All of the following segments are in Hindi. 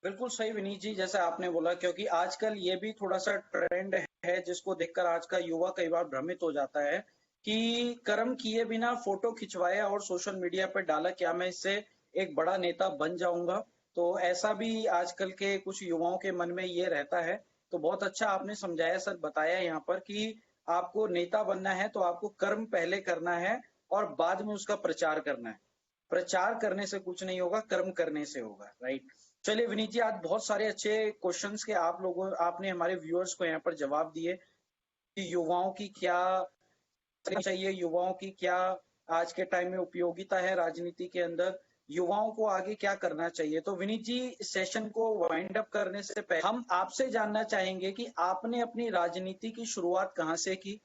बिल्कुल सही विनीत जी, जैसे आपने बोला, क्योंकि आजकल ये भी थोड़ा सा ट्रेंड है जिसको देखकर आज का युवा कई बार भ्रमित हो जाता है कि कर्म किए बिना फोटो खिंचवाया और सोशल मीडिया पर डाला, क्या मैं इससे एक बड़ा नेता बन जाऊंगा। तो ऐसा भी आजकल के कुछ युवाओं के मन में ये रहता है। तो बहुत अच्छा आपने समझाया सर, बताया यहाँ पर कि आपको नेता बनना है तो आपको कर्म पहले करना है और बाद में उसका प्रचार करना है। प्रचार करने से कुछ नहीं होगा, कर्म करने से होगा, राइट। चलिए विनीत जी, आज बहुत सारे अच्छे क्वेश्चंस के आपने हमारे व्यूअर्स को यहाँ पर जवाब दिए कि युवाओं की क्या चाहिए, युवाओं की क्या आज के टाइम में उपयोगिता है राजनीति के अंदर, युवाओं को आगे क्या करना चाहिए। तो विनीत जी, सेशन को वाइंड अप करने से पहले हम आपसे जानना चाहेंगे कि आपने अपनी राजनीति की शुरुआत कहाँ से की,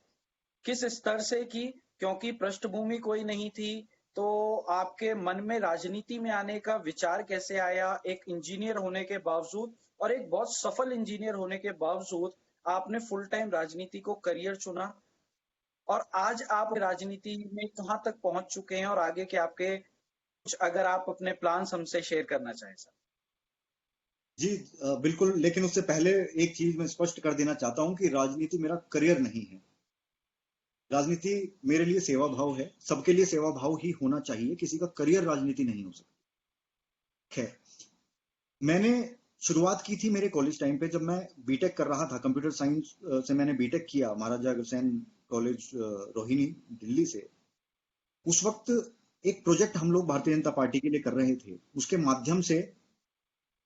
किस स्तर से की, क्योंकि पृष्ठभूमि कोई नहीं थी। तो आपके मन में राजनीति में आने का विचार कैसे आया, एक इंजीनियर होने के बावजूद और एक बहुत सफल इंजीनियर होने के बावजूद आपने फुल टाइम राजनीति को करियर चुना, और आज आप राजनीति में कहाँ तक पहुंच चुके हैं और आगे के आपके कुछ, अगर आप अपने प्लान्स हमसे शेयर करना चाहें सर। जी बिल्कुल, लेकिन उससे पहले एक चीज मैं स्पष्ट कर देना चाहता हूं कि राजनीति मेरा करियर नहीं है। राजनीति मेरे लिए सेवा भाव है, सबके लिए सेवा भाव ही होना चाहिए, किसी का करियर राजनीति नहीं हो सकता। खैर, मैंने शुरुआत की थी मेरे कॉलेज टाइम पे, जब मैं बीटेक कर रहा था। कंप्यूटर साइंस से मैंने बीटेक किया महाराजा अग्रसेन कॉलेज रोहिणी, दिल्ली से। उस वक्त एक प्रोजेक्ट हम लोग भारतीय जनता पार्टी के लिए कर रहे थे, उसके माध्यम से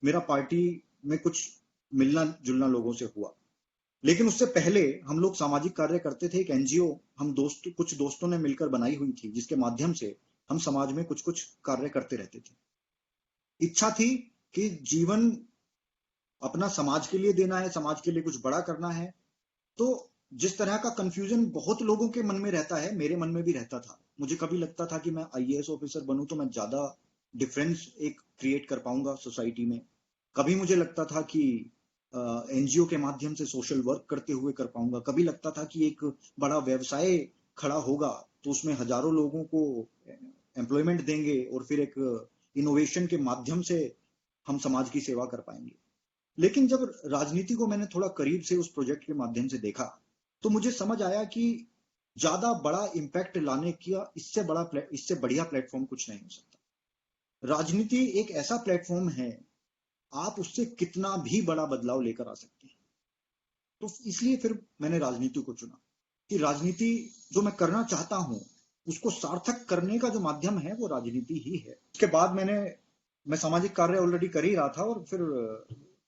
मेरा पार्टी में कुछ मिलना जुलना लोगों से हुआ। लेकिन उससे पहले हम लोग सामाजिक कार्य करते थे। एक एनजीओ हम कुछ दोस्तों ने मिलकर बनाई हुई थी, जिसके माध्यम से हम समाज में कुछ कुछ कार्य करते रहते थे। इच्छा थी कि जीवन अपना समाज के लिए देना है, समाज के लिए कुछ बड़ा करना है। तो जिस तरह का कंफ्यूजन बहुत लोगों के मन में रहता है, मेरे मन में भी रहता था। मुझे कभी लगता था कि मैं आईएएस ऑफिसर बनूं तो मैं ज्यादा डिफरेंस एक क्रिएट कर पाऊंगा सोसाइटी में। कभी मुझे लगता था कि एनजीओ के माध्यम से सोशल वर्क करते हुए कर पाऊंगा। कभी लगता था कि एक बड़ा व्यवसाय खड़ा होगा तो उसमें हजारों लोगों को एम्प्लॉयमेंट देंगे और फिर एक इनोवेशन के माध्यम से हम समाज की सेवा कर पाएंगे। लेकिन जब राजनीति को मैंने थोड़ा करीब से उस प्रोजेक्ट के माध्यम से देखा, तो मुझे समझ आया कि ज्यादा बड़ा इम्पैक्ट लाने का इससे बढ़िया प्लेटफॉर्म कुछ नहीं हो सकता। राजनीति एक ऐसा प्लेटफॉर्म है, आप उससे कितना भी बड़ा बदलाव लेकर आ सकते हैं। तो इसलिए फिर मैंने राजनीति को चुना कि राजनीति जो मैं करना चाहता हूं उसको सार्थक करने का जो माध्यम है वो राजनीति ही है। उसके बाद मैं सामाजिक कार्य ऑलरेडी कर ही रहा था, और फिर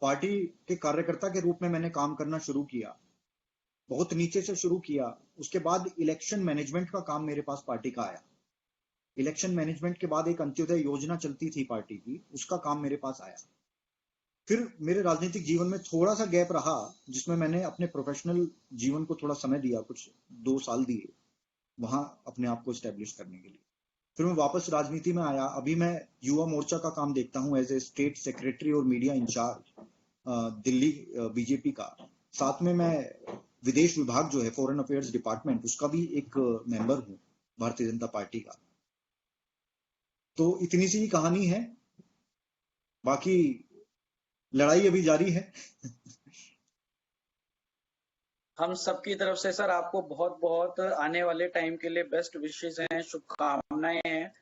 पार्टी के कार्यकर्ता के रूप में मैंने काम करना शुरू किया। बहुत नीचे से शुरू किया। उसके बाद इलेक्शन मैनेजमेंट का काम मेरे पास पार्टी का आया। इलेक्शन मैनेजमेंट के बाद एक अंत्योदय योजना चलती थी पार्टी की, उसका काम मेरे पास आया। फिर मेरे राजनीतिक जीवन में थोड़ा सा गैप रहा, जिसमें मैंने अपने प्रोफेशनल जीवन को थोड़ा समय दिया, कुछ 2 साल दिए वहां अपने आप को स्टैब्लिश करने के लिए। फिर मैं वापस राजनीति में आया। अभी मैं युवा मोर्चा का काम देखता हूँ एज ए स्टेट सेक्रेटरी और मीडिया इंचार्ज दिल्ली बीजेपी का। साथ में मैं विदेश विभाग जो है, फॉरेन अफेयर्स डिपार्टमेंट, उसका भी एक मेंबर हूँ भारतीय जनता पार्टी का। तो इतनी सी ही कहानी है, बाकी लड़ाई अभी जारी है। हम सबकी तरफ से सर आपको बहुत बहुत आने वाले टाइम के लिए बेस्ट विशेस हैं, शुभकामनाएं हैं।